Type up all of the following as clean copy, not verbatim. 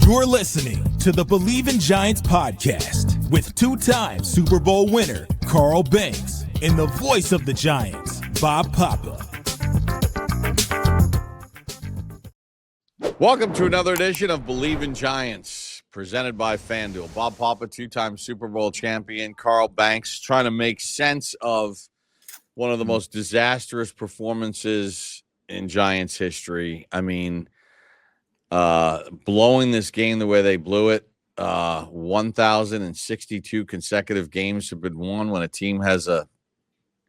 You're listening to the Believe in Giants podcast with two-time Super Bowl winner Carl Banks and the voice of the Giants, Bob Papa. Welcome to another edition of Believe in Giants, presented by FanDuel. Bob Papa, two-time Super Bowl champion, Carl Banks, trying to make sense of one of the most disastrous performances in Giants history. I mean, blowing this game the way they blew it, 1,062 consecutive games have been won when a team has a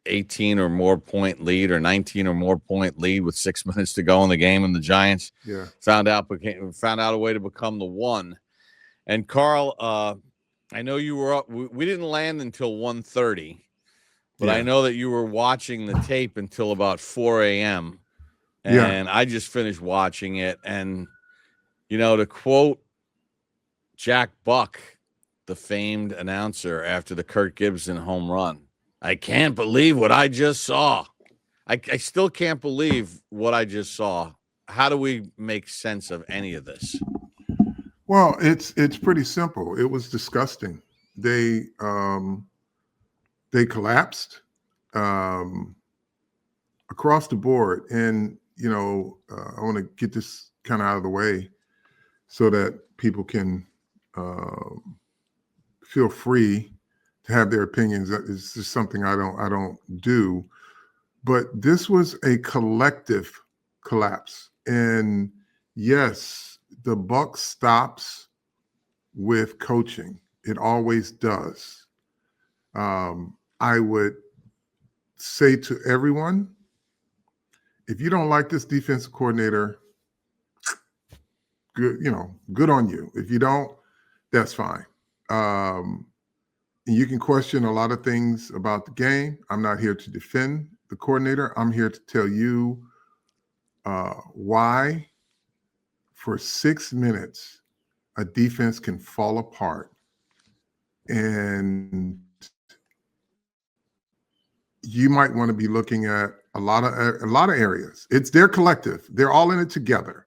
18 or more point lead or 19 or more point lead with 6 minutes to go in the game, and the Giants found out a way to become the one. And Carl, I know you were up. We didn't land until 1:30, but I know that you were watching the tape until about 4 a.m. And I just finished watching it, and you know, to quote Jack Buck, the famed announcer after the Kirk Gibson home run, I can't believe what I just saw. I still can't believe what I just saw. How do we make sense of any of this? Well, it's pretty simple. It was disgusting. They collapsed across the board. And, you know, I want to get this kind of out of the way so that people can feel free to have their opinions. It's just something I don't do. But this was a collective collapse. And yes, the buck stops with coaching. It always does. I would say to everyone, if you don't like this defensive coordinator, good on you. If you don't, that's fine. You can question a lot of things about the game. I'm not here to defend the coordinator. I'm here to tell you why for 6 minutes a defense can fall apart, and you might want to be looking at a lot of areas. It's their collective. They're all in it together.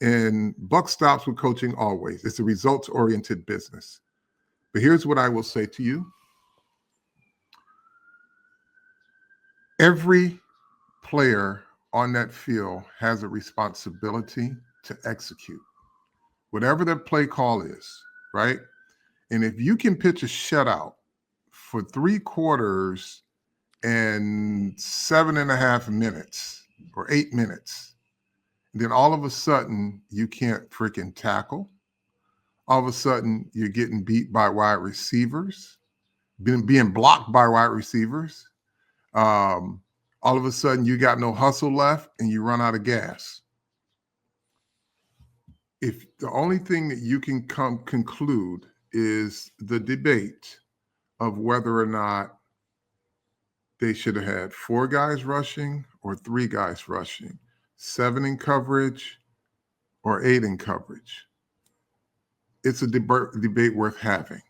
And buck stops with coaching always. It's a results-oriented business. But here's what I will say to you. Every player on that field has a responsibility to execute, whatever their play call is, right? And if you can pitch a shutout for 3 quarters and 7.5 minutes or 8 minutes, then all of a sudden you can't freaking tackle. All of a sudden you're getting beat by wide receivers, being blocked by wide receivers. All of a sudden you got no hustle left and you run out of gas. If the only thing that you can conclude is the debate of whether or not they should have had 4 guys rushing or 3 guys rushing, 7 in coverage or 8 in coverage. It's a debate worth having.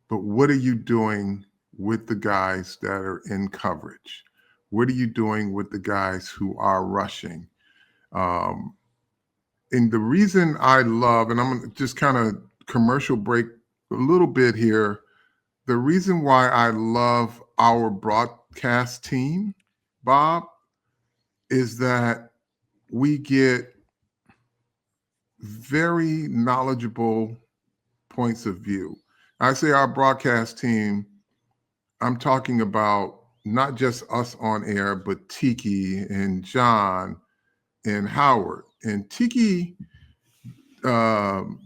But what are you doing with the guys that are in coverage? What are you doing with the guys who are rushing? And the reason I love, and I'm going to just kind of commercial break a little bit here, the reason why I love our broadcast team, Bob, is that we get very knowledgeable points of view. I say our broadcast team, I'm talking about not just us on air, but Tiki and John and Howard. And Tiki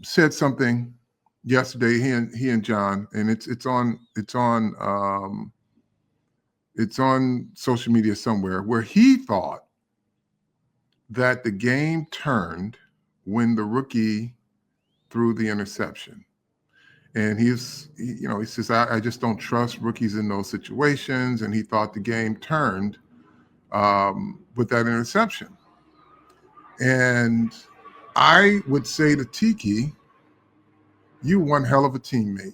said something yesterday, he and John, and it's on social media somewhere, where he thought that the game turned when the rookie threw the interception. And he says, I just don't trust rookies in those situations. And he thought the game turned with that interception. And I would say to Tiki, you one hell of a teammate.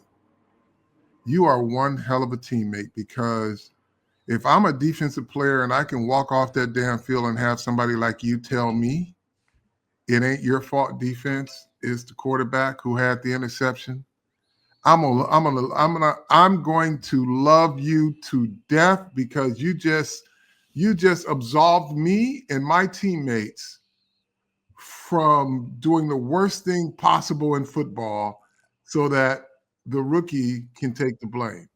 You are one hell of a teammate, because if I'm a defensive player and I can walk off that damn field and have somebody like you tell me it ain't your fault defense, is the quarterback who had the interception. I'm going to love you to death because you just absolved me and my teammates from doing the worst thing possible in football so that the rookie can take the blame.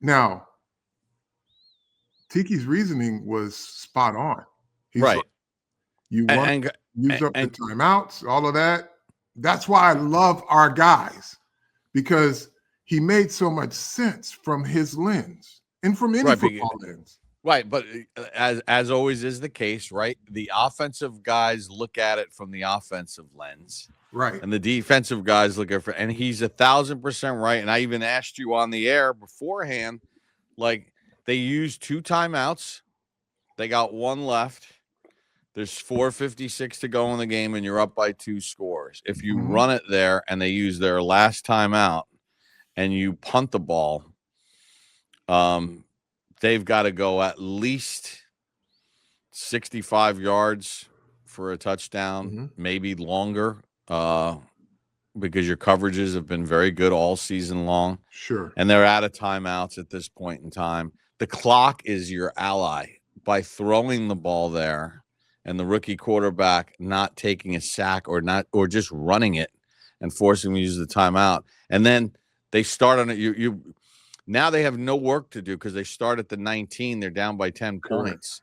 Now, Tiki's reasoning was spot on. He's right. Like, you want to use up the timeouts, all of that. That's why I love our guys, because he made so much sense from his lens and from any football lens. Right, but as always is the case, right? The offensive guys look at it from the offensive lens, right? And the defensive guys look at it, and he's 1,000% right. And I even asked you on the air beforehand, like they used 2 timeouts, they got 1 left. There's 4:56 to go in the game, and you're up by 2 scores. If you run it there and they use their last timeout, and you punt the ball, they've got to go at least 65 yards for a touchdown, maybe longer, because your coverages have been very good all season long. Sure. And they're out of timeouts at this point in time. The clock is your ally. By throwing the ball there and the rookie quarterback not taking a sack or just running it and forcing them to use the timeout. And then they start on it. Now they have no work to do because they start at the 19. They're down by 10 points.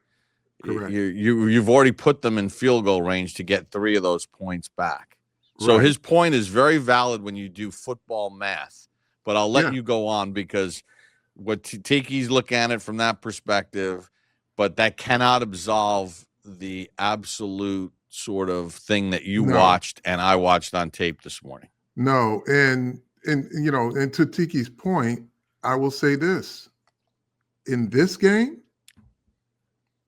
Correct. You've already put them in field goal range to get 3 of those points back. So his point is very valid when you do football math. But I'll let you go on because what Tiki's looking at it from that perspective, but that cannot absolve the absolute sort of thing that you watched and I watched on tape this morning. No, and to Tiki's point, I will say this. In this game,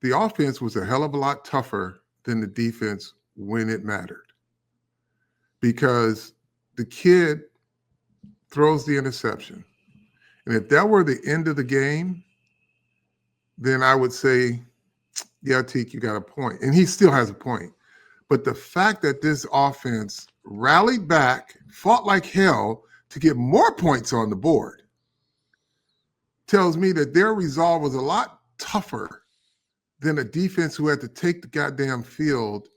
the offense was a hell of a lot tougher than the defense when it mattered. Because the kid throws the interception. And if that were the end of the game, then I would say, yeah, Tiki, you got a point. And he still has a point. But the fact that this offense rallied back, fought like hell to get more points on the board tells me that their resolve was a lot tougher than a defense who had to take the goddamn field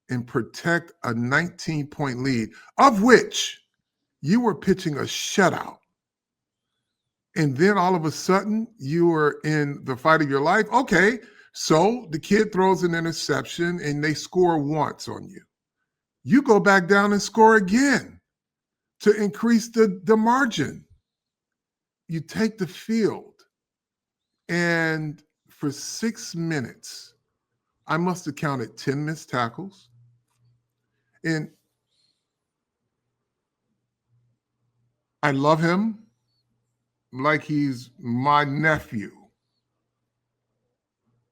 and protect a 19-point lead, of which you were pitching a shutout. And then all of a sudden, you were in the fight of your life. Okay, so the kid throws an interception and they score once on you. You go back down and score again to increase the margin. You take the field, and for 6 minutes, I must have counted 10 missed tackles. And I love him like he's my nephew.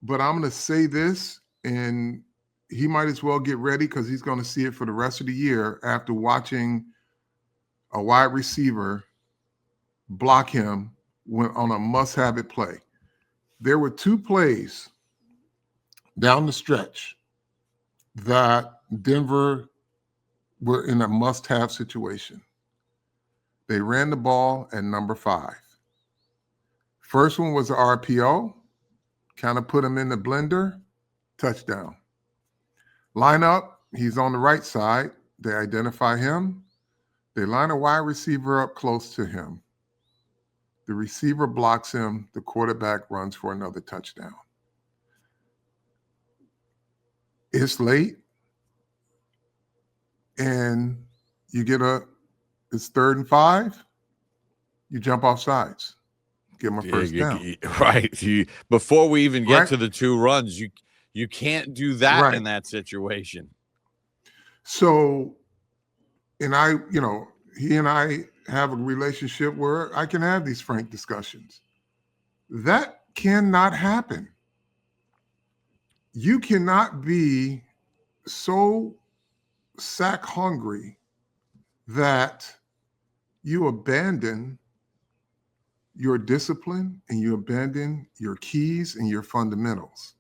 But I'm going to say this, and he might as well get ready because he's going to see it for the rest of the year after watching a wide receiver block him on a must-have-it play. There were 2 plays down the stretch that Denver were in a must-have situation. They ran the ball at number 5. First one was the RPO, kind of put him in the blender, touchdown. Line up, he's on the right side. They identify him. They line a wide receiver up close to him. The receiver blocks him. The quarterback runs for another touchdown. It's late. And you get it's 3rd and 5. You jump off sides. Get my first down. Right. Before we even get to the 2 runs, you can't do that in that situation. So, and he and I have a relationship where I can have these frank discussions. That cannot happen. You cannot be so sack hungry that you abandon your discipline and you abandon your keys and your fundamentals.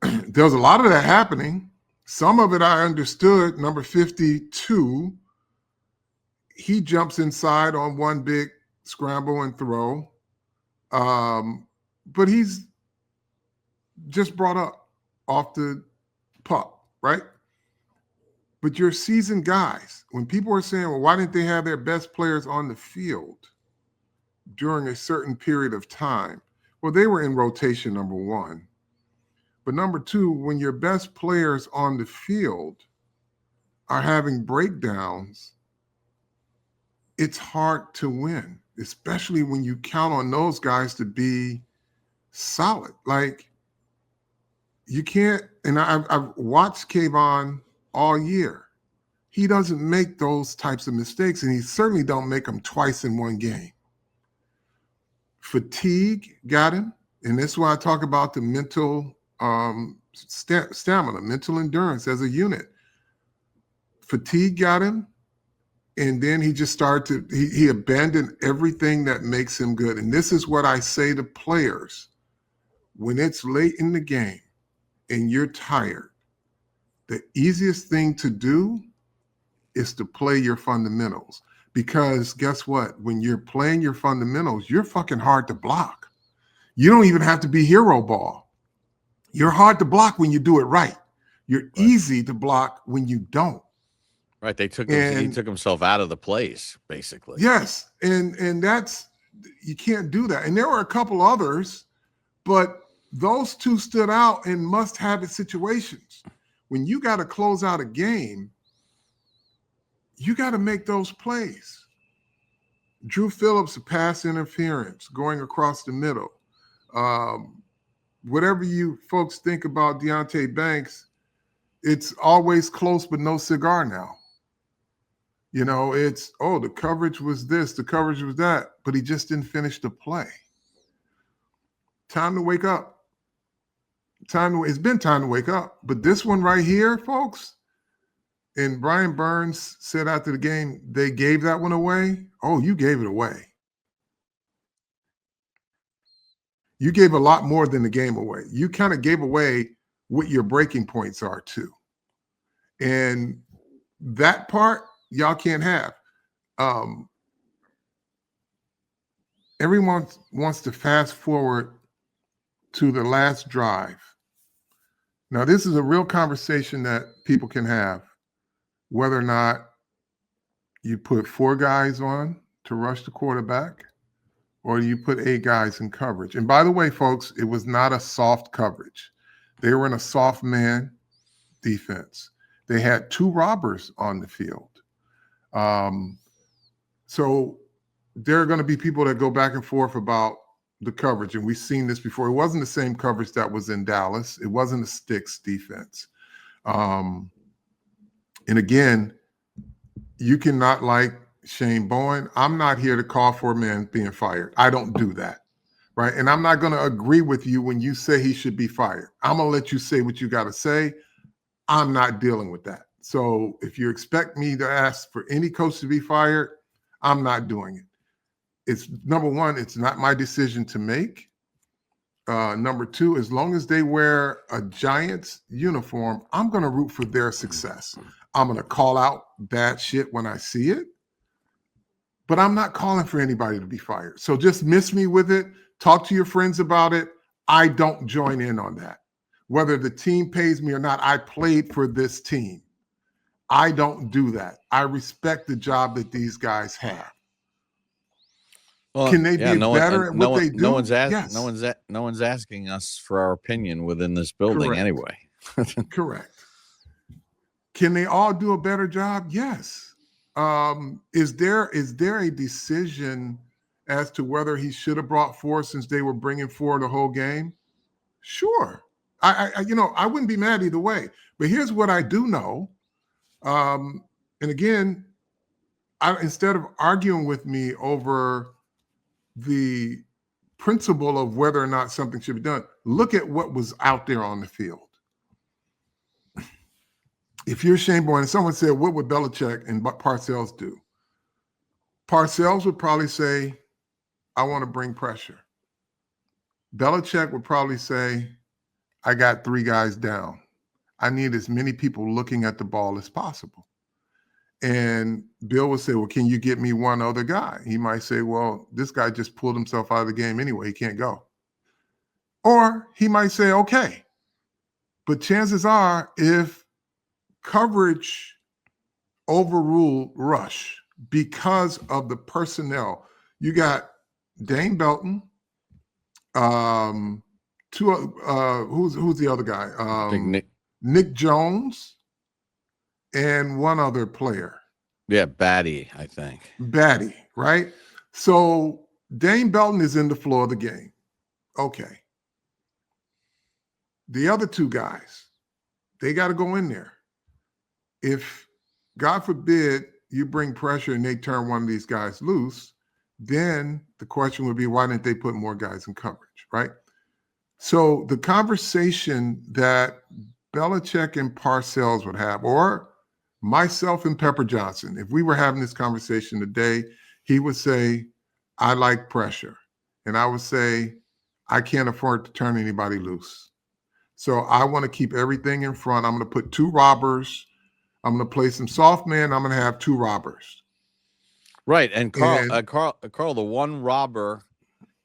There's a lot of that happening. Some of it I understood. Number 52, he jumps inside on one big scramble and throw. But he's just brought up off the pup, right? But you're seasoned guys. When people are saying, well, why didn't they have their best players on the field during a certain period of time? Well, they were in rotation, number one. But number two, when your best players on the field are having breakdowns, it's hard to win, especially when you count on those guys to be solid. Like, you can't, and I've watched Kayvon all year. He doesn't make those types of mistakes, and he certainly don't make them twice in one game. Fatigue got him, and that's why I talk about the mental stamina, mental endurance as a unit. Fatigue got him, and then he just started to, he abandoned everything that makes him good. And this is what I say to players. When it's late in the game and you're tired, the easiest thing to do is to play your fundamentals. Because guess what? When you're playing your fundamentals, you're fucking hard to block. You don't even have to be hero ball. You're hard to block when you do it right. You're easy to block when you don't. Right. He took himself out of the plays, basically. Yes. And that's, you can't do that. And there were a couple others, but those two stood out in must-have-it situations. When you got to close out a game, you got to make those plays. Drew Phillips, a pass interference going across the middle. Whatever you folks think about Deonte Banks, it's always close but no cigar now. You know, it's, oh, the coverage was this, the coverage was that, but he just didn't finish the play. Time to wake up. It's been time to wake up. But this one right here, folks, and Brian Burns said after the game, they gave that one away. Oh, you gave it away. You gave a lot more than the game away. You kind of gave away what your breaking points are too. And that part, y'all can't have. Everyone wants to fast forward to the last drive. Now, this is a real conversation that people can have, whether or not you put 4 guys on to rush the quarterback or you put 8 guys in coverage. And by the way, folks, it was not a soft coverage. They were in a soft man defense. They had 2 robbers on the field. So there are going to be people that go back and forth about the coverage, and we've seen this before. It wasn't the same coverage that was in Dallas. It wasn't a sticks defense. And again, you cannot like Shane Bowen. I'm not here to call for a man being fired. I don't do that, right? And I'm not going to agree with you when you say he should be fired. I'm going to let you say what you got to say. I'm not dealing with that. So if you expect me to ask for any coach to be fired, I'm not doing it. It's number one, it's not my decision to make. Number two, as long as they wear a Giants uniform, I'm going to root for their success. I'm going to call out bad shit when I see it, but I'm not calling for anybody to be fired. So just miss me with it. Talk to your friends about it. I don't join in on that. Whether the team pays me or not, I played for this team. I don't do that. I respect the job that these guys have. Well, can they be better at what they do? No one's asking us for our opinion within this building. Correct. Anyway. Correct. Can they all do a better job? Yes. Is there a decision as to whether he should have brought 4 since they were bringing 4 the whole game? Sure. I wouldn't be mad either way. But here's what I do know. And again, instead of arguing with me over the principle of whether or not something should be done, look at what was out there on the field. If you're Shane Bowen and someone said, what would Belichick and Parcells do? Parcells would probably say, I want to bring pressure. Belichick would probably say, I got 3 guys down. I need as many people looking at the ball as possible. And Bill would say, well, can you get me one other guy? He might say, well, this guy just pulled himself out of the game anyway. He can't go. Or he might say, okay. But chances are, if coverage overruled rush because of the personnel, you got Dane Belton, who's the other guy? I think Nick Jones, and one other player. Yeah, Batty, I think. Batty, right? So Dane Belton is in the floor of the game. Okay. The other two guys, they got to go in there. If, God forbid, you bring pressure and they turn one of these guys loose, then the question would be, why didn't they put more guys in coverage, right? So the conversation that Belichick and Parcells would have, or myself and Pepper Johnson, if we were having this conversation today, he would say, I like pressure. And I would say, I can't afford to turn anybody loose. So I want to keep everything in front. I'm going to put two robbers. I'm going to play some soft man. I'm going to have two robbers. Right. And Carl, the one robber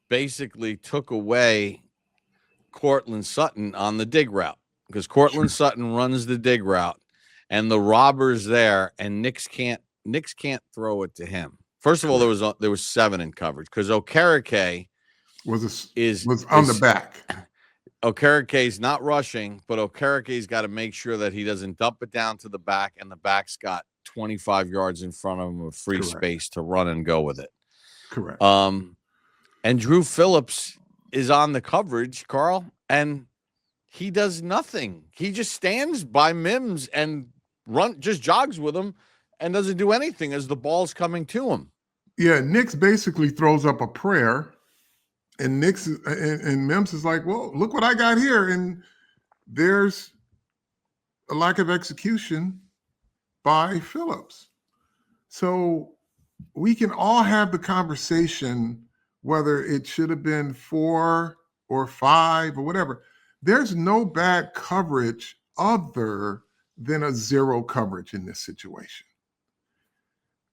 basically took away Cortland Sutton on the dig route, because Cortland Sutton runs the dig route and the robber's there, and Knicks can't throw it to him. First of all, there was 7 in coverage because Okereke was on the back. Okereke's not rushing, but Okereke's got to make sure that he doesn't dump it down to the back, and the back's got 25 yards in front of him of free space to run and go with it. Correct. And Drew Phillips is on the coverage, Carl, and he does nothing. He just stands by Mims and just jogs with him and doesn't do anything as the ball's coming to him. Yeah, Knicks basically throws up a prayer, and Mims is like, well, look what I got here. And there's a lack of execution by Phillips. So we can all have the conversation whether it should have been 4 or 5 or whatever. There's no bad coverage other than a 0 coverage in this situation.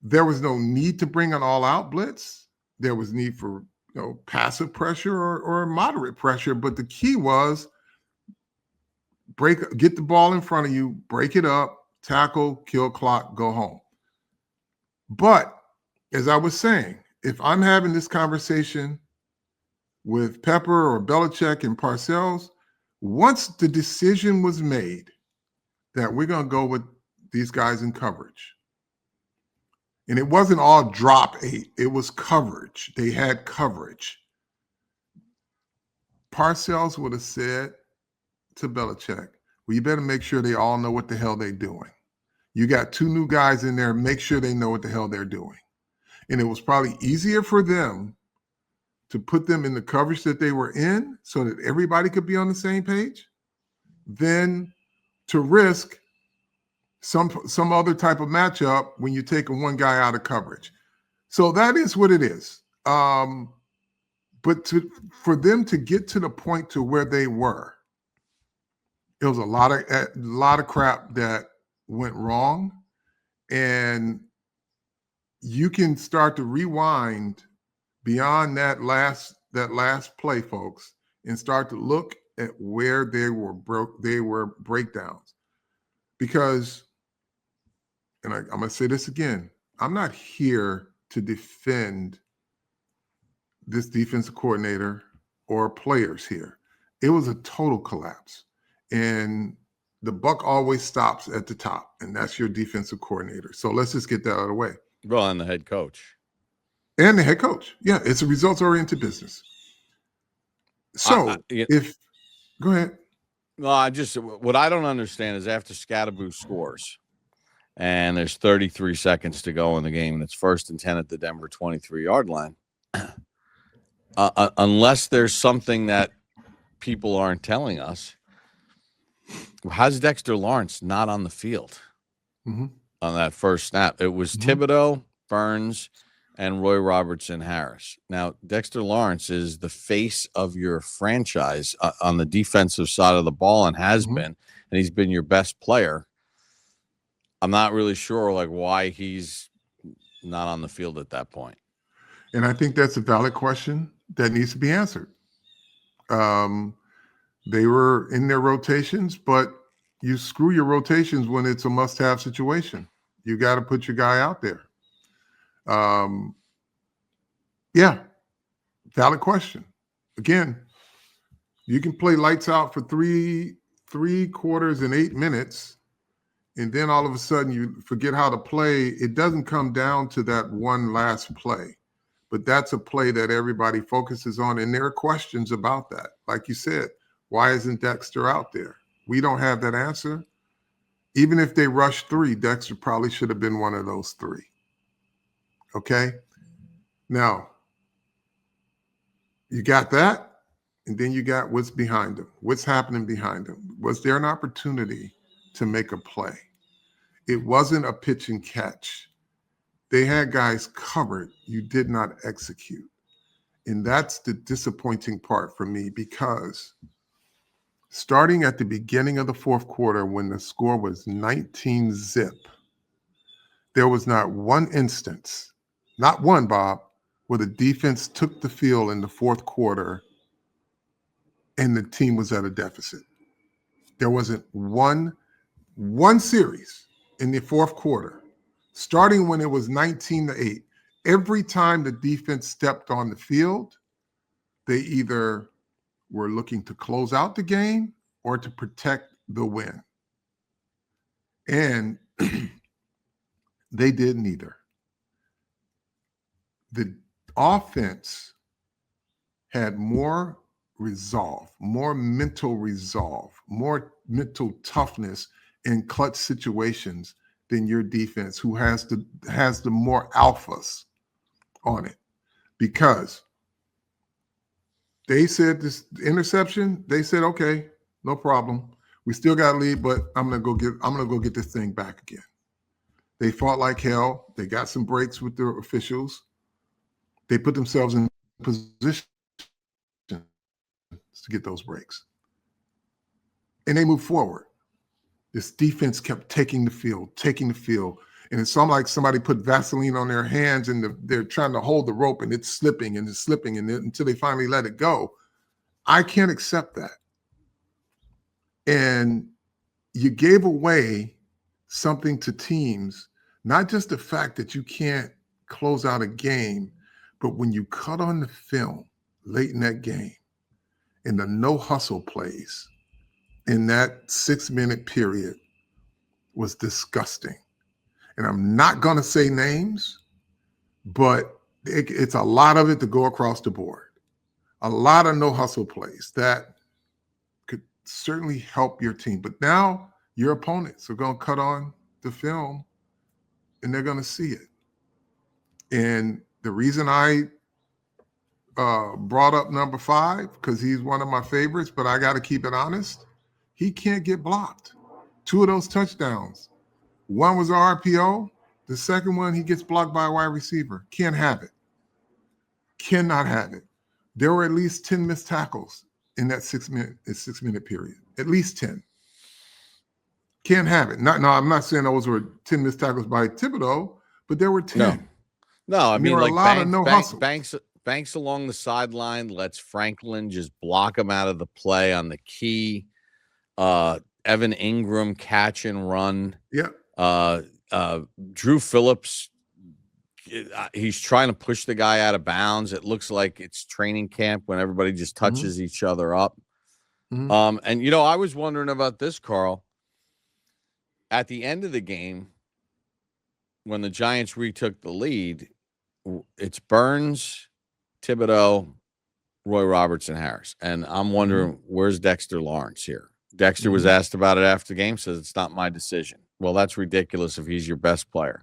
There was no need to bring an all-out blitz. There was need for passive pressure or moderate pressure, but the key was get the ball in front of you, break it up, tackle, kill clock, go home. But as I was saying, if I'm having this conversation with Pepper or Belichick and Parcells, once the decision was made that we're going to go with these guys in coverage, and it wasn't all drop 8, it was coverage. They had coverage. Parcells would have said to Belichick, well, you better make sure they all know what the hell they're doing. You got 2 new guys in there, make sure they know what the hell they're doing. And it was probably easier for them to put them in the coverage that they were in so that everybody could be on the same page than to risk some other type of matchup when you take one guy out of coverage. So that is what it is. But for them to get to the point to where they were, it was a lot of crap that went wrong. And you can start to rewind beyond that last play, folks, and start to look at where they were breakdowns. Because, and I'm going to say this again, I'm not here to defend this defensive coordinator or players here. It was a total collapse. And the buck always stops at the top, and that's your defensive coordinator. So let's just get that out of the way. Well, and the head coach. And the head coach. Yeah, it's a results-oriented business. So go ahead. No, what I don't understand is after Scadaboo scores and there's 33 seconds to go in the game and it's 1st and 10 at the Denver 23-yard line, unless there's something that people aren't telling us, how's Dexter Lawrence not on the field on that first snap? It was Thibodeau, Burns, and Roy Robertson Harris. Now, Dexter Lawrence is the face of your franchise on the defensive side of the ball and has been. and he's been your best player, I'm not really sure like why he's not on the field at that point. And I think that's a valid question that needs to be answered. They were in their rotations, but you screw your rotations when it's a must-have situation. You got to put your guy out there. Yeah, valid question. Again, you can play lights out for three quarters and 8 minutes, and then all of a sudden you forget how to play. It doesn't come down to that one last play, but that's a play that everybody focuses on, and there are questions about that. Like you said, why isn't Dexter out there? We don't have that answer. Even if they rushed 3, Dexter probably should have been one of those 3. Okay? Now, you got that, and then you got what's behind him. What's happening behind him? Was there an opportunity to make a play? It wasn't a pitch and catch. They had guys covered. You did not execute. And that's the disappointing part for me, because starting at the beginning of the fourth quarter when the score was 19-0, there was not one instance, not one, Bob, where the defense took the field in the fourth quarter and the team was at a deficit. There wasn't one series in the fourth quarter, starting when it was 19-8. Every time the defense stepped on the field, they either were looking to close out the game or to protect the win. And they did neither. The offense had more resolve, more mental resolve, more mental toughness in clutch situations than your defense, who has the more alphas on it. Because they said this interception, they said, okay, no problem. We still got a lead, but I'm gonna go get this thing back again. They fought like hell. They got some breaks with their officials. They put themselves in position to get those breaks. And they moved forward. This defense kept taking the field. And it's almost like somebody put Vaseline on their hands and they're trying to hold the rope, and it's slipping until they finally let it go. I can't accept that. And you gave away something to teams, not just the fact that you can't close out a game, but when you cut on the film late in that game and the no hustle plays in that 6-minute period was disgusting. And I'm not going to say names, but it's a lot of it to go across the board. A lot of no hustle plays that could certainly help your team. But now your opponents are going to cut on the film and they're going to see it. And the reason I brought up number 5, because he's one of my favorites, but I got to keep it honest, he can't get blocked. 2 of those touchdowns. One was an RPO. The second one, he gets blocked by a wide receiver. Can't have it. Cannot have it. There were at least 10 missed tackles in that 6-minute period. At least 10. Can't have it. No, I'm not saying those were 10 missed tackles by Thibodeau, but there were 10. No, I mean, like a lot of no hustle. Banks along the sideline lets Franklin just block him out of the play on the key. Evan Ingram catch and run. Yeah. Drew Phillips, he's trying to push the guy out of bounds. It looks like it's training camp when everybody just touches each other up. And I was wondering about this, Carl. At the end of the game, when the Giants retook the lead, it's Burns, Thibodeau, Roy Robertson, Harris. And I'm wondering, where's Dexter Lawrence here? Dexter was asked about it after the game, says it's not my decision. Well, that's ridiculous if he's your best player.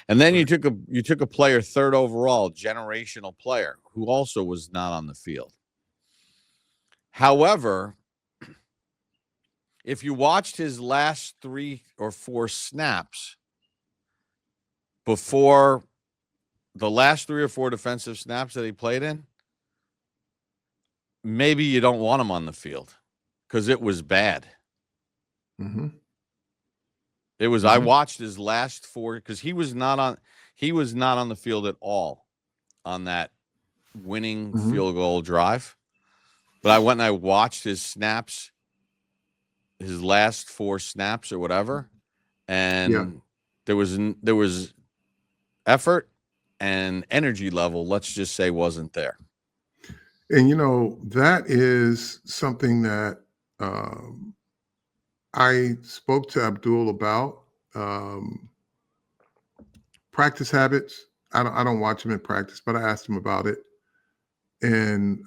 And then you took a player 3rd overall, generational player, who also was not on the field. However, if you watched his last 3 or 4 snaps before the last 3 or 4 defensive snaps that he played in, maybe you don't want him on the field because it was bad. Mm-hmm. It was, I watched his last 4 because he was not on the field at all on that winning field goal drive. But I went and I watched his snaps, his last 4 snaps or whatever, and there was effort and energy level, let's just say, wasn't there. And that is something that I spoke to Abdul about. Practice habits. I don't watch him in practice, but I asked him about it, and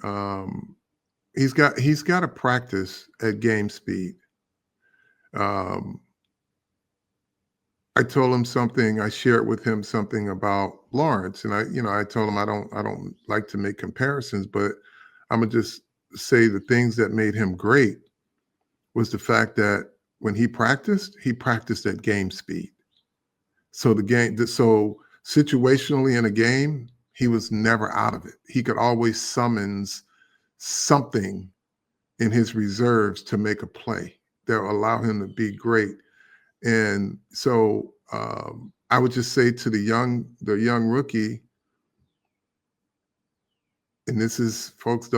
he's got to practice at game speed. I told him something. I shared with him something about Lawrence, and I told him I don't like to make comparisons, but I'm gonna just say the things that made him great was the fact that when he practiced at game speed. So so situationally in a game, he was never out of it. He could always summons something in his reserves to make a play that will allow him to be great. And so I would just say to the young rookie, and this is, folks,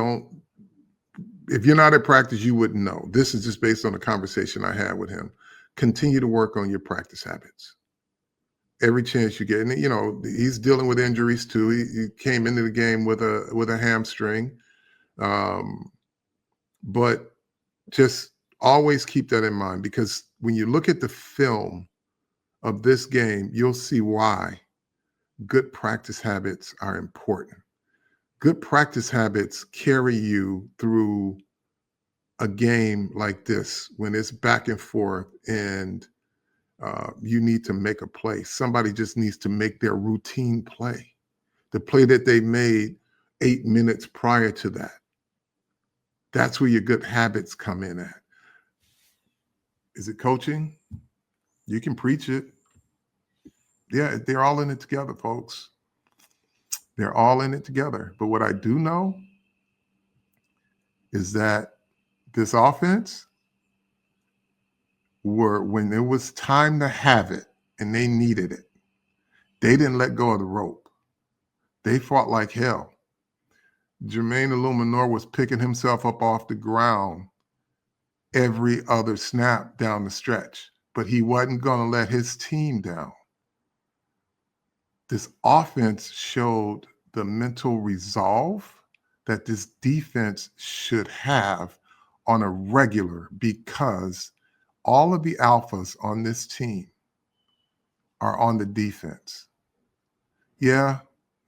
if you're not at practice, you wouldn't know. This is just based on the conversation I had with him. Continue to work on your practice habits. Every chance you get. And he's dealing with injuries too. He came into the game with a hamstring. But just always keep that in mind, because when you look at the film of this game, you'll see why good practice habits are important. Good practice habits carry you through a game like this when it's back and forth and you need to make a play. Somebody just needs to make their routine play, the play that they made 8 minutes prior to that. That's where your good habits come in at. Is it coaching? You can preach it. Yeah, they're all in it together, folks. They're all in it together. But what I do know is that this offense, when it was time to have it and they needed it, they didn't let go of the rope. They fought like hell. Jermaine Illuminor was picking himself up off the ground every other snap down the stretch, but he wasn't going to let his team down. This offense showed the mental resolve that this defense should have on a regular, because all of the alphas on this team are on the defense. Yeah,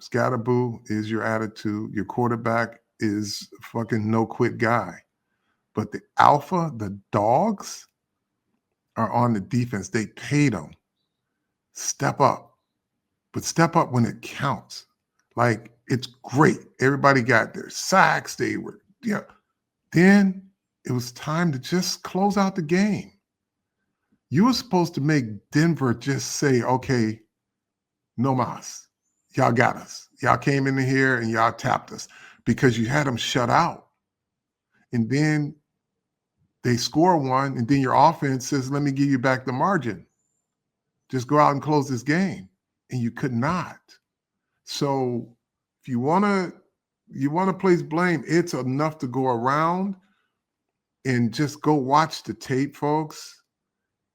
Scatterboo is your attitude. Your quarterback is a fucking no-quit guy. But the alpha, the dogs, are on the defense. They paid them. Step up. But step up when it counts. Like, it's great. Everybody got their sacks. Then it was time to just close out the game. You were supposed to make Denver just say, okay, no mas. Y'all got us. Y'all came in here and y'all tapped us, because you had them shut out. And then they score one, and then your offense says, let me give you back the margin. Just go out and close this game. And you could not. So if you want to place blame, it's enough to go around and just go watch the tape, folks.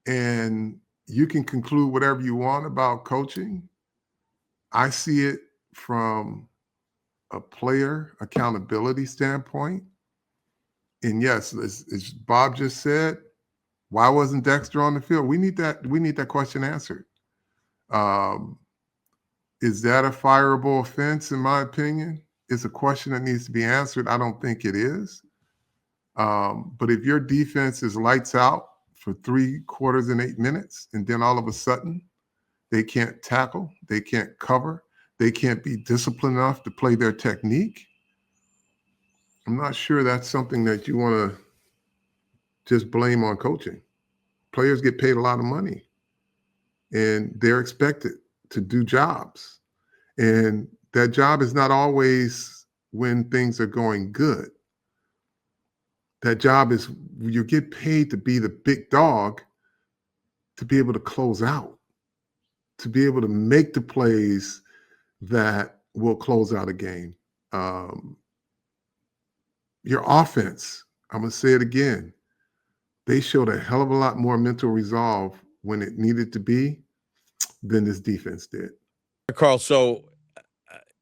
And you can conclude whatever you want about coaching. I see it from a player accountability standpoint. And yes, as Bob just said, why wasn't Dexter on the field? We need that question answered. Is that a fireable offense? In my opinion, it's a question that needs to be answered. I don't think it is. But if your defense is lights out for 3 quarters and 8 minutes, and then all of a sudden they can't tackle, they can't cover, they can't be disciplined enough to play their technique, I'm not sure that's something that you want to just blame on coaching. Players get paid a lot of money, and they're expected to do jobs. And that job is not always when things are going good. That job is you get paid to be the big dog, to be able to close out, to be able to make the plays that will close out a game. Your offense, I'm going to say it again, they showed a hell of a lot more mental resolve when it needed to be than this defense did. Carl, so,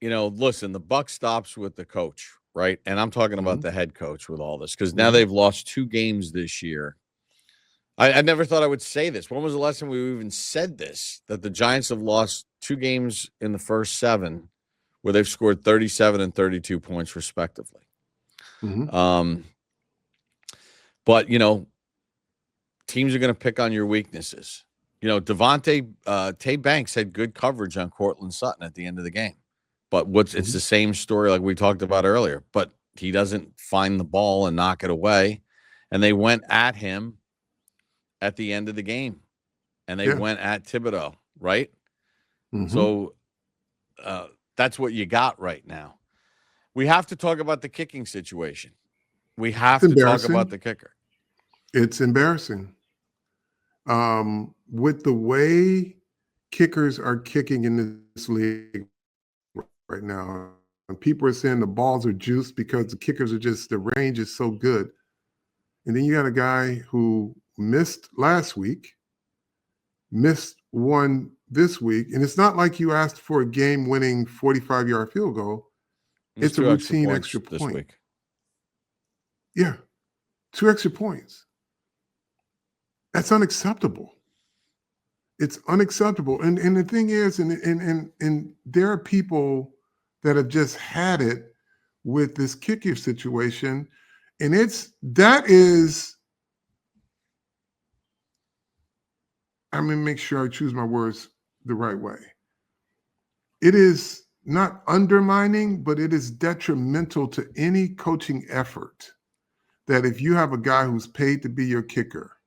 listen, the buck stops with the coach, right? And I'm talking about the head coach with all this, because now they've lost 2 games this year. I never thought I would say this. When was the last time we even said this, that the Giants have lost 2 games in the first 7 where they've scored 37 and 32 points respectively? But, teams are going to pick on your weaknesses. Tay Banks had good coverage on Cortland Sutton at the end of the game. But it's the same story like we talked about earlier. But he doesn't find the ball and knock it away. And they went at him at the end of the game. And they went at Thibodeau, right? So that's what you got right now. We have to talk about the kicking situation. We have to talk about the kicker. It's embarrassing. With the way kickers are kicking in this league right now, and people are saying the balls are juiced because the kickers are the range is so good. And then you got a guy who missed last week, missed one this week, and it's not like you asked for a game-winning 45-yard field goal. It's a routine extra point. This week. Yeah, 2 extra points. That's unacceptable. It's unacceptable. And the thing is, and there are people that have just had it with this kicker situation, and I'm going to make sure I choose my words the right way. It is not undermining, but it is detrimental to any coaching effort that if you have a guy who's paid to be your kicker,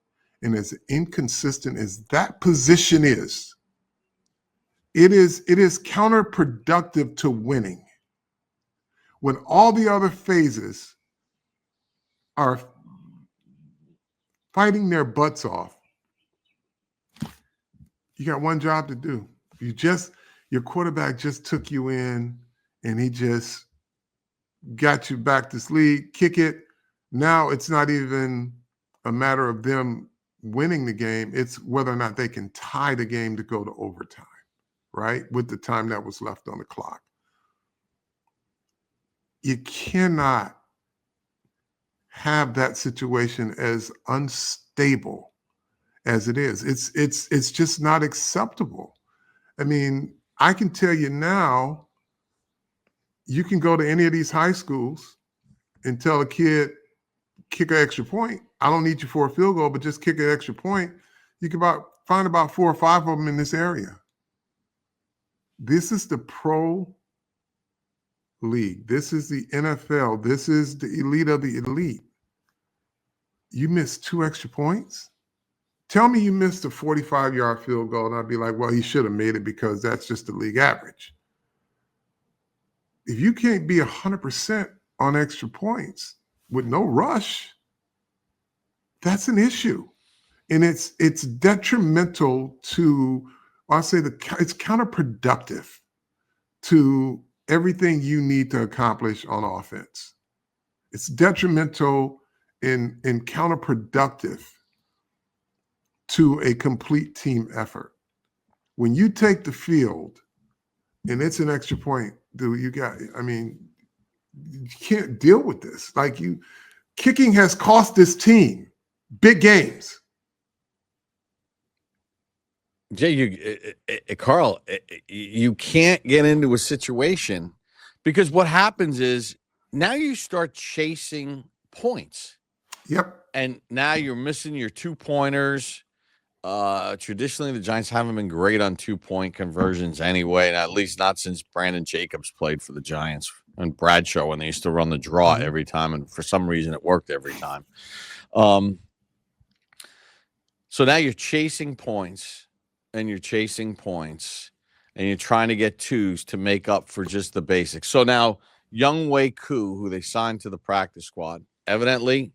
and as inconsistent as that position is, it is counterproductive to winning. When all the other phases are fighting their butts off, you got one job to do. Your quarterback just took you in and he just got you back to sleep, kick it. Now it's not even a matter of them winning the game. It's whether or not they can tie the game to go to overtime, right? With the time that was left on the clock. You cannot have that situation as unstable as it is. It's just not acceptable. I mean, I can tell you now, you can go to any of these high schools and tell a kid, kick an extra point. I don't need you for a field goal, but just kick an extra point. You can find about 4 or 5 of them in this area. This is the pro league. This is the NFL. This is the elite of the elite. You missed 2 extra points? Tell me you missed a 45-yard field goal, and I'd be like, well, he should have made it because that's just the league average. If you can't be 100% on extra points with no rush, that's an issue. And it's detrimental to, I'll say it's counterproductive to everything you need to accomplish on offense. It's detrimental and counterproductive to a complete team effort. When you take the field and it's an extra point, dude, you can't deal with this. Kicking has cost this team big games. Jay, Carl, you can't get into a situation because what happens is now you start chasing points. Yep. And now you're missing your 2-pointers. Traditionally, the Giants haven't been great on 2-point conversions anyway, and at least not since Brandon Jacobs played for the Giants and Bradshaw when they used to run the draw every time, and for some reason it worked every time. So now you're chasing points, and you're chasing points, and you're trying to get 2s to make up for just the basics. So now Younghoe Koo, who they signed to the practice squad, evidently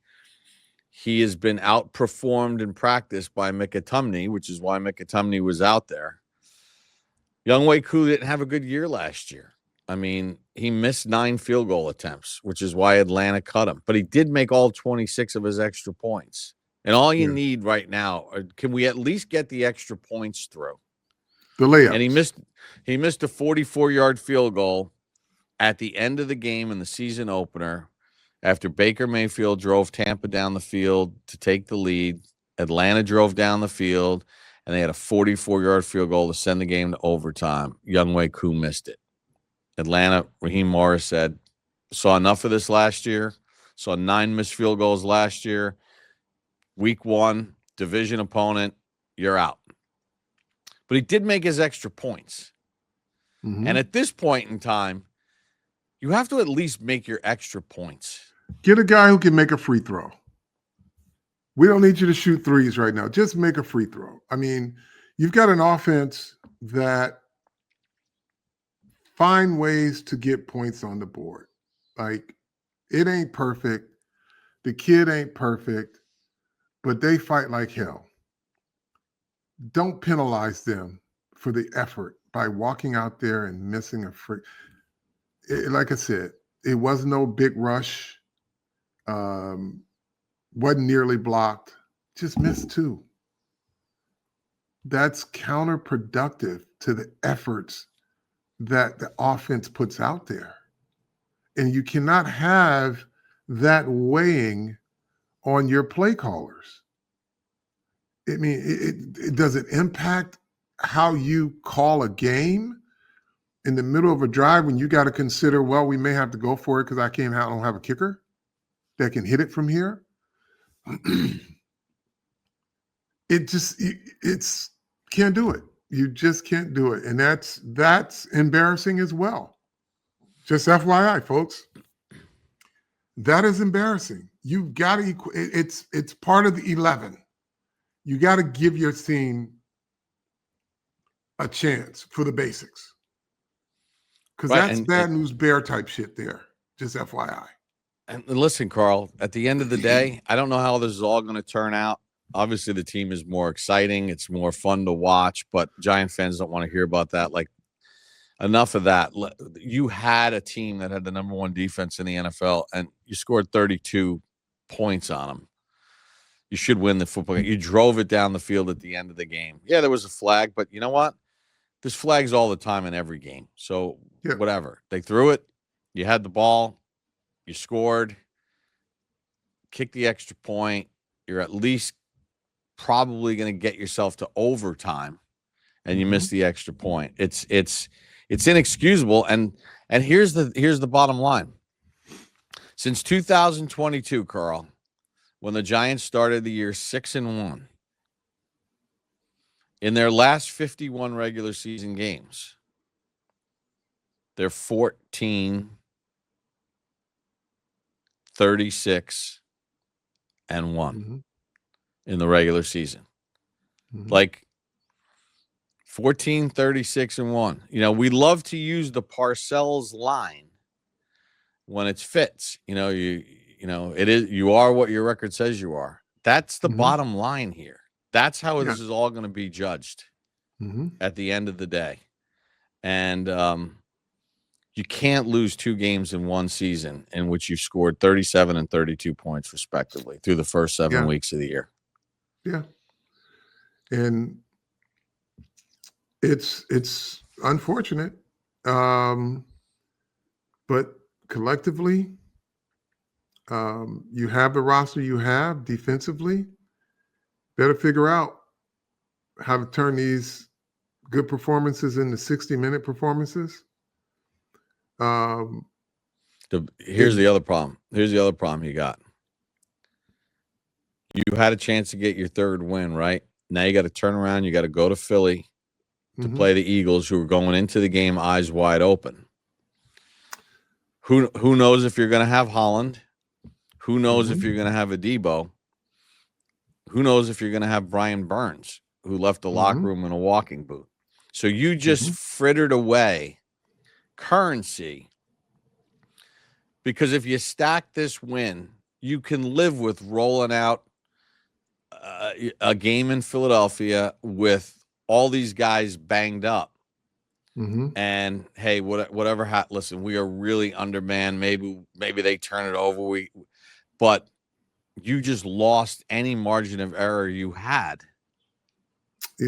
He has been outperformed in practice by Mikatumney, which is why Mikatumney was out there. Younghoe Koo didn't have a good year last year. I mean, he missed 9 field goal attempts, which is why Atlanta cut him. But he did make all 26 of his extra points. And all you need right now, can we at least get the extra points through? The layups. And he missed a 44-yard field goal at the end of the game in the season opener after Baker Mayfield drove Tampa down the field to take the lead. Atlanta drove down the field, and they had a 44-yard field goal to send the game to overtime. Younghoe Koo missed it. Atlanta, Raheem Morris said, saw enough of this last year, saw 9 missed field goals last year. Week 1, division opponent, you're out. But he did make his extra points. Mm-hmm. And at this point in time, you have to at least make your extra points. Get a guy who can make a free throw. We don't need you to shoot threes right now. Just make a free throw. I mean, you've got an offense that find ways to get points on the board. Like, it ain't perfect. The kid ain't perfect, but they fight like hell. Don't penalize them for the effort by walking out there and missing a free. Like I said, it was no big rush. Wasn't nearly blocked. Just missed 2. That's counterproductive to the efforts that the offense puts out there. And you cannot have that weighing on your play callers. I mean, it does it impact how you call a game in the middle of a drive when you got to consider, well, we may have to go for it because I don't have a kicker that can hit it from here. It's can't do it. You just can't do it. And that's embarrassing as well. Just FYI, folks. That is embarrassing. You've got to it's part of the 11. You got to give your team a chance for the basics. Because that's bad news bear type shit there. Just FYI. And listen, Carl, at the end of the day, I don't know how this is all going to turn out. Obviously, the team is more exciting. It's more fun to watch, but Giant fans don't want to hear about that. Like, enough of that. You had a team that had the number 1 defense in the NFL, and you scored 32 points on them. You should win the football game. You drove it down the field at the end of the game. Yeah, there was a flag, but you know what? There's flags all the time in every game. So whatever. They threw it. You had the ball. You scored. Kick the extra point. You're at least probably going to get yourself to overtime, and you miss the extra point. It's inexcusable. And here's the bottom line. Since 2022, Carl, when the Giants started the year 6-1, in their last 51 regular season games, they're 14, 36, and 1 in the regular season. Like 14, 36, and 1. You know, we love to use the Parcells line when it fits. You know, you are what your record says you are. That's the bottom line here. That's how this is all going to be judged at the end of the day. And you can't lose 2 games in one season in which you scored 37 and 32 points respectively through the first 7 weeks of the year. Yeah. And it's unfortunate. But collectively, you have the roster you have defensively. Better figure out how to turn these good performances into 60-minute performances. Here's the other problem. Here's the other problem you got. You had a chance to get your 3rd win, right? Now you got to turn around. You got to go to Philly to play the Eagles, who are going into the game eyes wide open. Who knows if you're going to have Holland? Who knows if you're going to have a Debo? Who knows if you're going to have Brian Burns, who left the locker room in a walking boot? So you just frittered away currency, because if you stack this win you can live with rolling out a game in Philadelphia with all these guys banged up. And hey, whatever. Listen, we are really undermanned. Maybe they turn it over. But you just lost any margin of error you had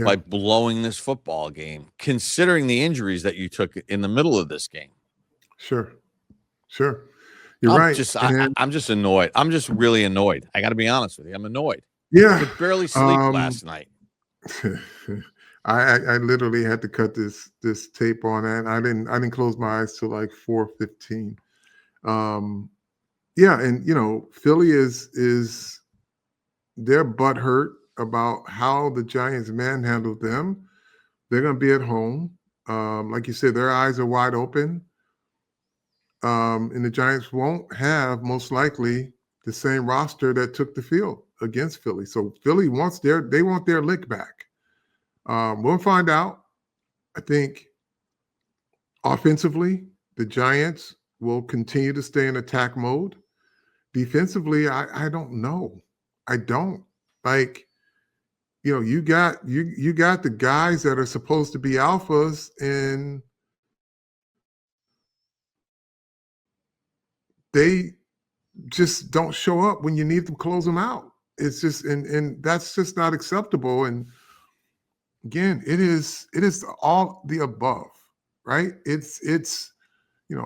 by blowing this football game, considering the injuries that you took in the middle of this game. Sure. You're right. I'm just annoyed. I'm just really annoyed. I got to be honest with you. I'm annoyed. Yeah. I could barely sleep last night. I literally had to cut this tape on, and I didn't close my eyes till like 4:15. And Philly is their butt hurt about how the Giants manhandled them. They're going to be at home. Like you said, their eyes are wide open. And the Giants won't have, most likely, the same roster that took the field against Philly. So Philly want their lick back. We'll find out. I think offensively, the Giants will continue to stay in attack mode. Defensively, I don't know. I don't. Like, you got the guys that are supposed to be alphas, and they just don't show up when you need them, close them out. It's just, and that's just not acceptable. And again, it is all the above, right? It's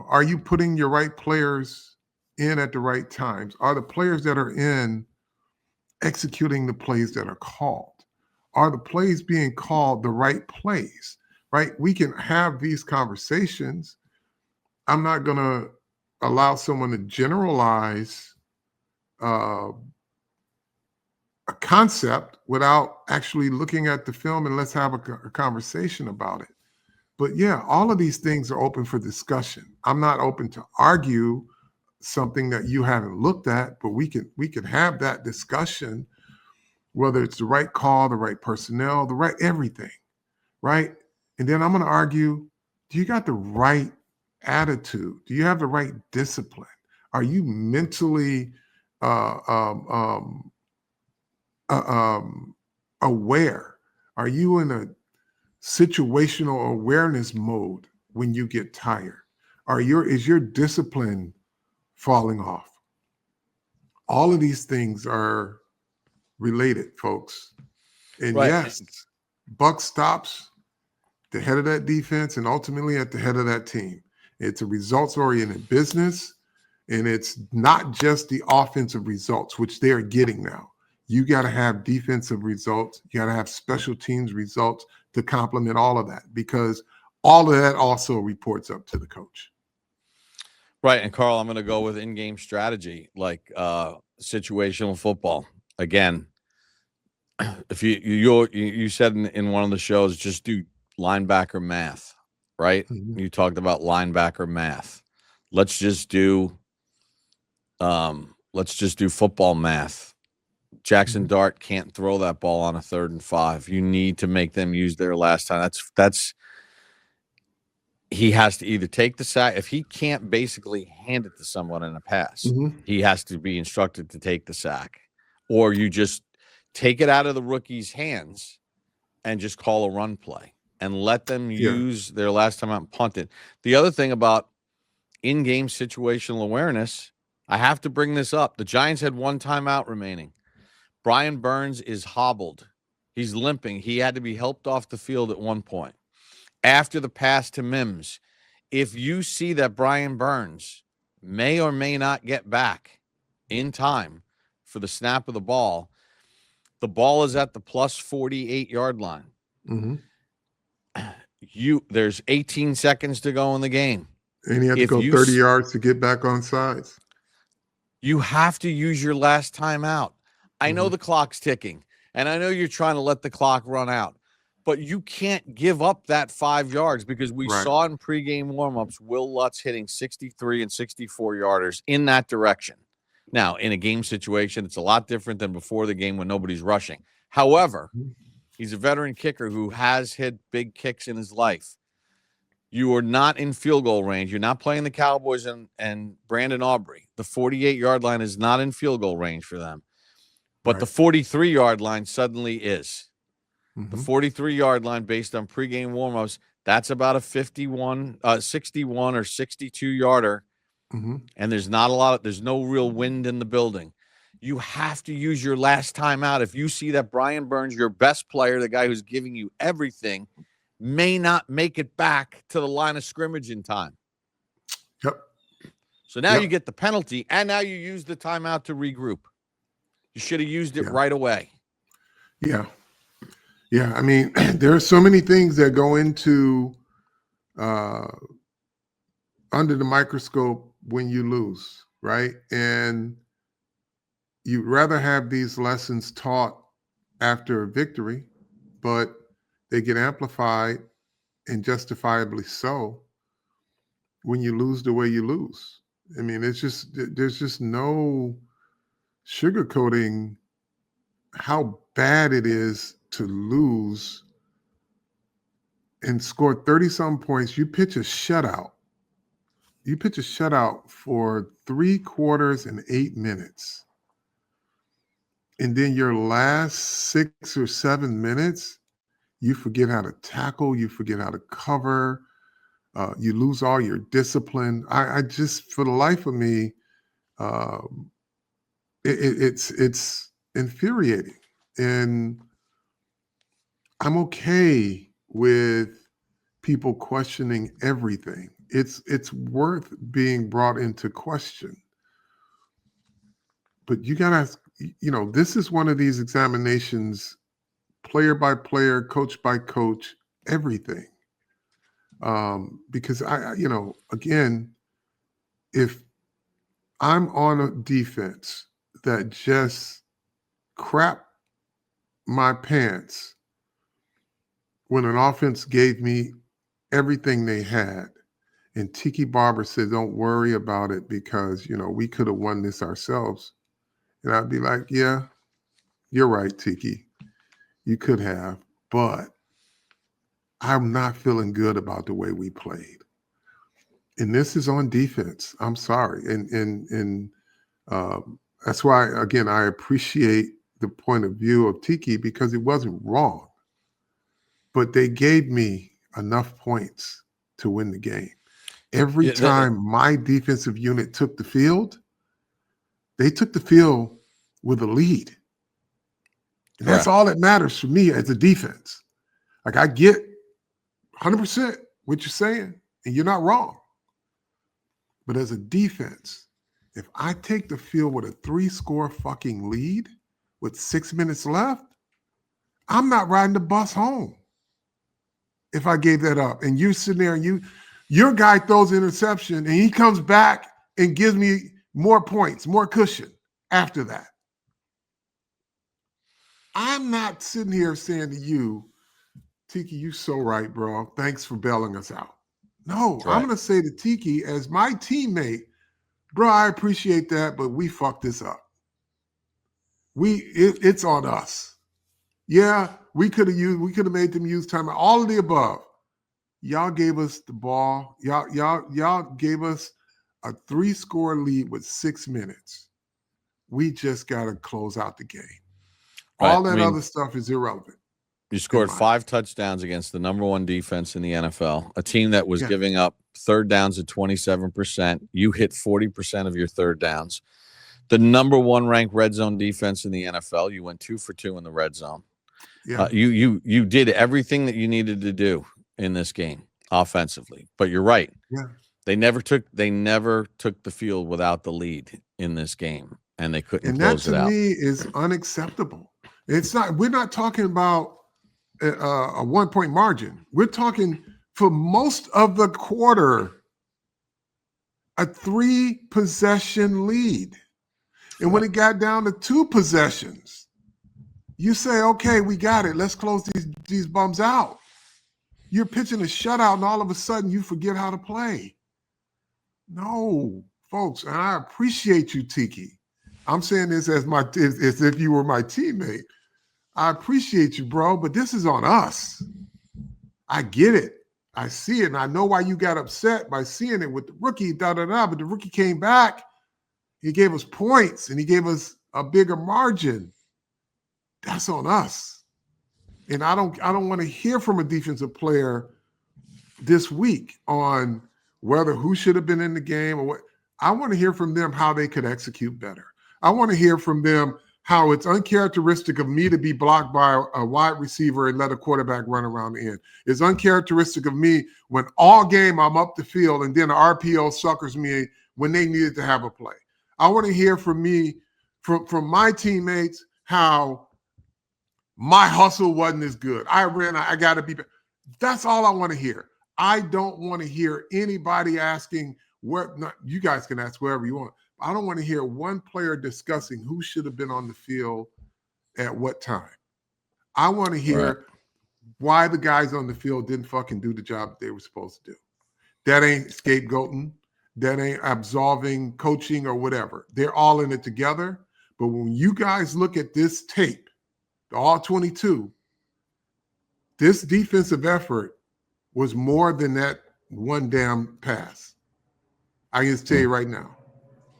are you putting your right players in at the right times? Are the players that are in executing the plays that are called? Are the plays being called the right plays, right? We can have these conversations. I'm not going to allow someone to generalize a concept without actually looking at the film, and let's have a conversation about it. But yeah, all of these things are open for discussion. I'm not open to argue something that you haven't looked at, but we can have that discussion, whether it's the right call, the right personnel, the right everything, right? And then I'm going to argue, do you got the right attitude? Do you have the right discipline? Are you mentally aware? Are you in a situational awareness mode when you get tired? Is your discipline falling off? All of these things are related, folks. And right. Yes, buck stops the head of that defense and ultimately at the head of that team. It's a results-oriented business, and it's not just the offensive results, which they're getting now. You got to have defensive results. You got to have special teams results to complement all of that, because all of that also reports up to the coach. Right. And Carl, I'm going to go with in-game strategy, like situational football. Again, if you said in one of the shows, just do linebacker math, right? Mm-hmm. You talked about linebacker math. Let's just do football math. Jackson Dart can't throw that ball on a 3rd and 5. You need to make them use their last time. He has to either take the sack. If he can't basically hand it to someone in a pass, he has to be instructed to take the sack, or you just take it out of the rookie's hands and just call a run play and let them use their last time out and punt it. The other thing about in-game situational awareness, I have to bring this up. The Giants had 1 timeout remaining. Brian Burns is hobbled. He's limping. He had to be helped off the field at one point. After the pass to Mims, if you see that Brian Burns may or may not get back in time for the snap of the ball is at the plus 48-yard line. There's 18 seconds to go in the game. And you have to go 30 yards to get back on sides. You have to use your last timeout. I know the clock's ticking, and I know you're trying to let the clock run out, but you can't give up that 5 yards, because we saw in pregame warmups Will Lutz hitting 63 and 64-yarders in that direction. Now, in a game situation, it's a lot different than before the game when nobody's rushing. However, he's a veteran kicker who has hit big kicks in his life. You are not in field goal range. You're not playing the Cowboys and Brandon Aubrey. The 48-yard line is not in field goal range for them. But the 43-yard line suddenly is. The 43-yard line, based on pregame warmups, that's about a 61 or 62-yarder. And there's no real wind in the building. You have to use your last timeout. If you see that Brian Burns, your best player, the guy who's giving you everything, may not make it back to the line of scrimmage in time. Yep. So now you get the penalty, and now you use the timeout to regroup. You should have used it right away. Yeah. Yeah. I mean, there are so many things that go into under the microscope when you lose, right? And you'd rather have these lessons taught after a victory, but they get amplified, and justifiably so, when you lose the way you lose. I mean, there's just no sugarcoating how bad it is to lose and score 30-some points. You pitch a shutout. You pitch a shutout for 3 quarters and 8 minutes. And then your last 6 or 7 minutes, you forget how to tackle, you forget how to cover, you lose all your discipline. I just, for the life of me, it's infuriating. And I'm okay with people questioning everything. It's worth being brought into question. But you gotta, this is one of these examinations, player by player, coach by coach, everything. Because again, if I'm on a defense that just crap my pants when an offense gave me everything they had, and Tiki Barber said, don't worry about it because, we could have won this ourselves. And I'd be like, yeah, you're right, Tiki. You could have, but I'm not feeling good about the way we played. And this is on defense. I'm sorry. And that's why, again, I appreciate the point of view of Tiki because it wasn't wrong. But they gave me enough points to win the game. Every time my defensive unit took the field, they took the field with a lead. And that's all that matters for me as a defense. Like, I get 100% what you're saying, and you're not wrong. But as a defense, if I take the field with a 3-score fucking lead with 6 minutes left, I'm not riding the bus home if I gave that up. And you're sitting there and your guy throws an interception and he comes back and gives me more points, more cushion after that. I'm not sitting here saying to you, Tiki, you so right, bro. Thanks for bailing us out. No, I'm going to say to Tiki as my teammate, bro, I appreciate that, but we fucked this up. It's on us. Yeah, we could have made them use time. All of the above. Y'all gave us the ball. Y'all gave us a 3-score lead with 6 minutes. We just got to close out the game. All that other stuff is irrelevant. You scored 5 touchdowns against the number 1 defense in the NFL, a team that was giving up third downs at 27%. You hit 40% of your third downs. The number 1 ranked red zone defense in the NFL. You went 2 for 2 in the red zone. Yeah. You did everything that you needed to do in this game offensively. But you're right. Yeah. They never took the field without the lead in this game, and they couldn't close it out. And that to me is unacceptable. We're not talking about a 1-point margin. We're talking for most of the quarter, a 3-possession lead. And when it got down to 2 possessions, you say, okay, we got it. Let's close these bums out. You're pitching a shutout and all of a sudden you forget how to play. No, folks, and I appreciate you, Tiki. I'm saying this as if you were my teammate. I appreciate you, bro, but this is on us. I get it. I see it, and I know why you got upset by seeing it with the rookie, but the rookie came back. He gave us points, and he gave us a bigger margin. That's on us. And I don't want to hear from a defensive player this week on who should have been in the game or what. I want to hear from them how they could execute better. I want to hear from them how it's uncharacteristic of me to be blocked by a wide receiver and let a quarterback run around the end. It's uncharacteristic of me when all game I'm up the field and then the RPO suckers me when they needed to have a play. I want to hear from my teammates how my hustle wasn't as good. I got to be better. That's all I want to hear. I don't want to hear anybody asking you guys can ask wherever you want. I don't want to hear one player discussing who should have been on the field at what time. I want to hear why the guys on the field didn't fucking do the job that they were supposed to do. That ain't scapegoating. That ain't absolving coaching or whatever. They're all in it together. But when you guys look at this tape, the all 22, this defensive effort was more than that one damn pass. I can just tell you right now.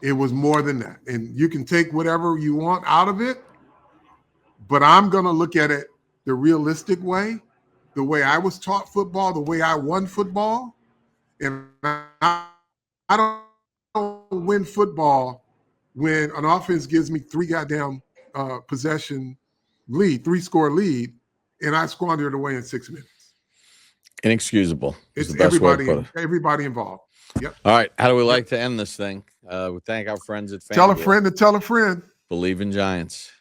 It was more than that. And you can take whatever you want out of it, but I'm going to look at it the realistic way, the way I was taught football, the way I won football. And I don't win football when an offense gives me 3 goddamn possession lead, 3-score lead, and I squander it away in 6 minutes. Inexcusable. It's everybody involved. Yep. All right. How do we like to end this thing? We thank our friends at FanDuel. Tell a friend to tell a friend. Believe in Giants.